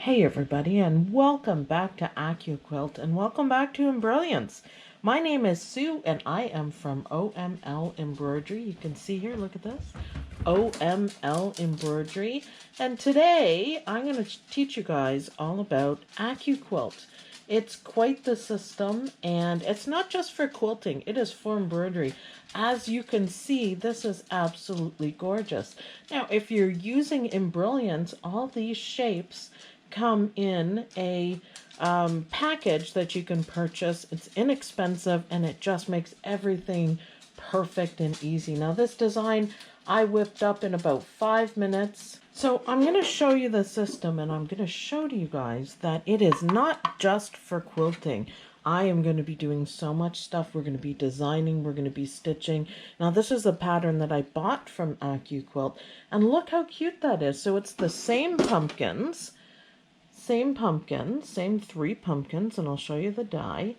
Hey everybody, and welcome back to Accuquilt, and welcome back to Embrilliance. My name is Sue, and I am from OML Embroidery. You can see here, look at this, OML Embroidery. And today, I'm going to teach you guys all about Accuquilt. It's quite the system, and it's not just for quilting, it is for embroidery. As you can see, this is absolutely gorgeous. Now, if you're using Embrilliance, all these shapes come in a package that you can purchase. It's inexpensive and it just makes everything perfect and easy. Now this design I whipped up in about 5 minutes. So I'm going to show you the system, and I'm going to show to you guys that it is not just for quilting. I am going to be doing so much stuff. We're going to be designing, we're going to be stitching. Now this is a pattern that I bought from Accuquilt, and look how cute that is. So it's the same pumpkins, same 3 pumpkins, and I'll show you the die.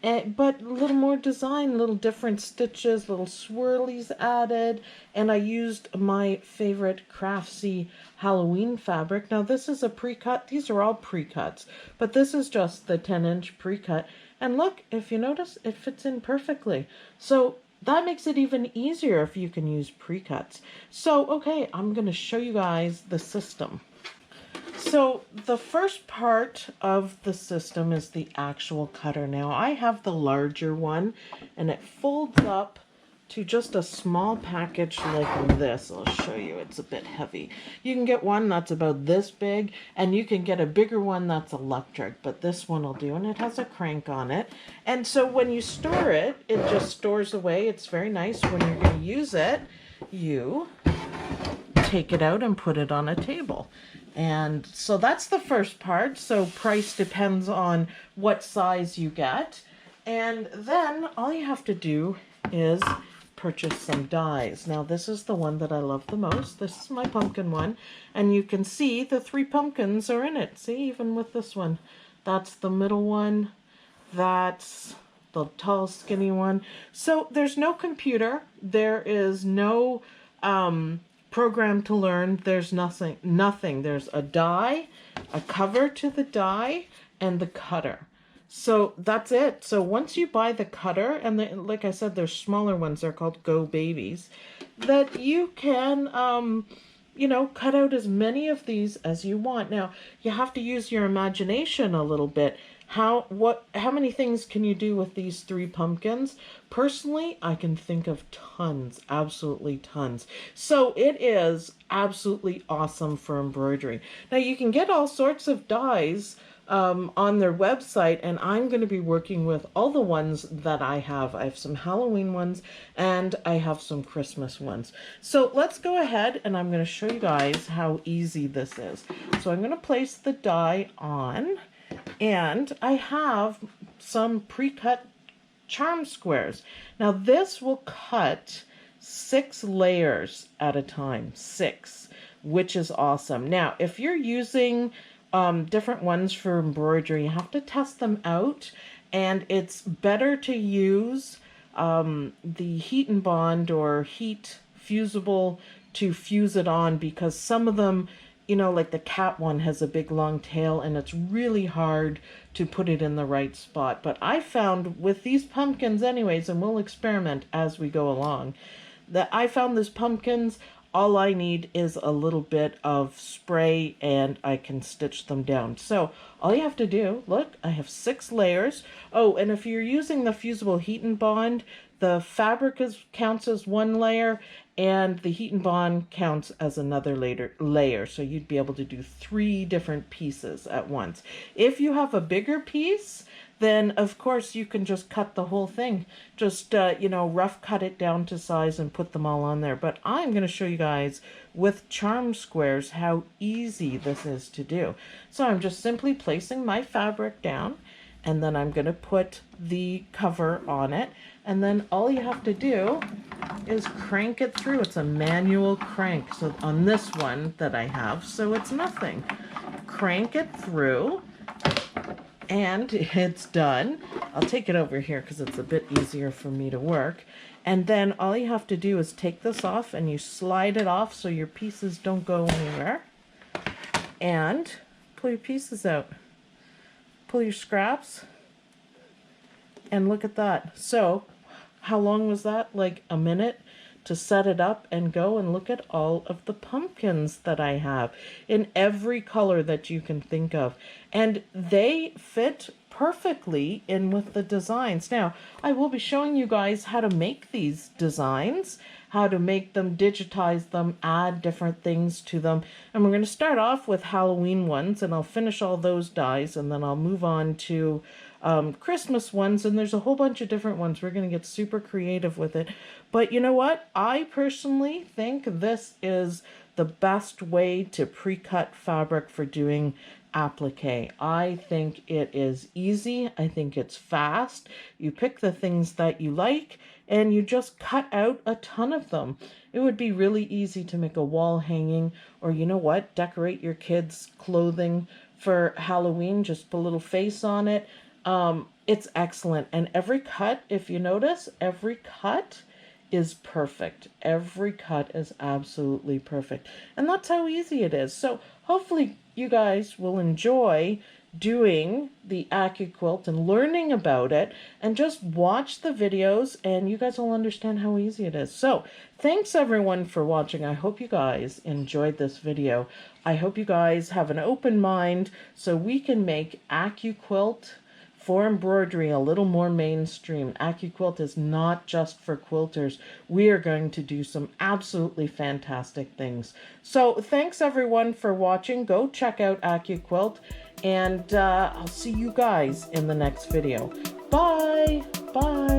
But a little more design, little different stitches, little swirlies added, and I used my favorite Craftsy Halloween fabric. Now this is a pre-cut. These are all pre-cuts, but this is just the 10-inch pre-cut. And look, if you notice, it fits in perfectly. So that makes it even easier if you can use pre-cuts. So, okay, I'm going to show you guys the system. So the first part of the system is the actual cutter. Now I have the larger one, and it folds up to just a small package like this. I'll show you, it's a bit heavy. You can get one that's about this big, and you can get a bigger one that's electric, but this one will do, and it has a crank on it. And so when you store it, it just stores away. It's very nice. When you're going to use it, you take it out and put it on a table. And so that's the first part. So price depends on what size you get. And then all you have to do is purchase some dies. Now this is the one that I love the most. This is my pumpkin one. And you can see the 3 pumpkins are in it. See, even with this one. That's the middle one. That's the tall, skinny one. So there's no computer. There is no program to learn. There's nothing. There's a die, a cover to the die, and the cutter. So that's it. So once you buy the cutter, and like I said, there's smaller ones, they're called Go Babies, that you can you know, cut out as many of these as you want. Now you have to use your imagination a little bit. How many things can you do with these 3 pumpkins? Personally, I can think of tons, absolutely tons. So it is absolutely awesome for embroidery. Now you can get all sorts of dies on their website, and I'm going to be working with all the ones that I have. I have some Halloween ones, and I have some Christmas ones. So let's go ahead, and I'm going to show you guys how easy this is. So I'm going to place the die on. And I have some pre-cut charm squares. Now this will cut 6 layers at a time, 6, which is awesome. Now, if you're using different ones for embroidery, you have to test them out, and it's better to use the heat and bond or heat fusible to fuse it on, because some of them, you know, like the cat one has a big long tail, and it's really hard to put it in the right spot. But I found with these pumpkins anyways, and we'll experiment as we go along, that I found these pumpkins, all I need is a little bit of spray and I can stitch them down. So all you have to do, look, I have 6 layers. Oh, and if you're using the fusible heat and bond, the fabric counts as 1 layer, and the heat and bond counts as another layer. So you'd be able to do 3 different pieces at once. If you have a bigger piece, then of course you can just cut the whole thing. Just, you know, rough cut it down to size and put them all on there. But I'm going to show you guys with charm squares how easy this is to do. So I'm just simply placing my fabric down, and then I'm going to put the cover on it. And then all you have to do is crank it through. It's a manual crank. So on this one that I have, so it's nothing. Crank it through, and it's done. I'll take it over here because it's a bit easier for me to work. And then all you have to do is take this off, and you slide it off so your pieces don't go anywhere. And pull your pieces out. Pull your scraps. And look at that. So, how long was that? Like a minute to set it up and go, and look at all of the pumpkins that I have in every color that you can think of. And they fit perfectly in with the designs. Now, I will be showing you guys how to make these designs, how to make them, digitize them, add different things to them. And we're going to start off with Halloween ones, and I'll finish all those dies, and then I'll move on to Christmas ones, and there's a whole bunch of different ones. We're going to get super creative with it. But you know what? I personally think this is the best way to pre-cut fabric for doing applique. I think it is easy. I think it's fast. You pick the things that you like and you just cut out a ton of them. It would be really easy to make a wall hanging, or you know what? Decorate your kids' clothing for Halloween. Just put a little face on it. It's excellent. And every cut, if you notice, every cut is perfect. Every cut is absolutely perfect. And that's how easy it is. So hopefully you guys will enjoy doing the Accuquilt and learning about it, and just watch the videos and you guys will understand how easy it is. So thanks everyone for watching. I hope you guys enjoyed this video. I hope you guys have an open mind so we can make Accuquilt for embroidery a little more mainstream. Accuquilt is not just for quilters. We are going to do some absolutely fantastic things. So thanks everyone for watching. Go check out Accuquilt, and I'll see you guys in the next video. Bye! Bye!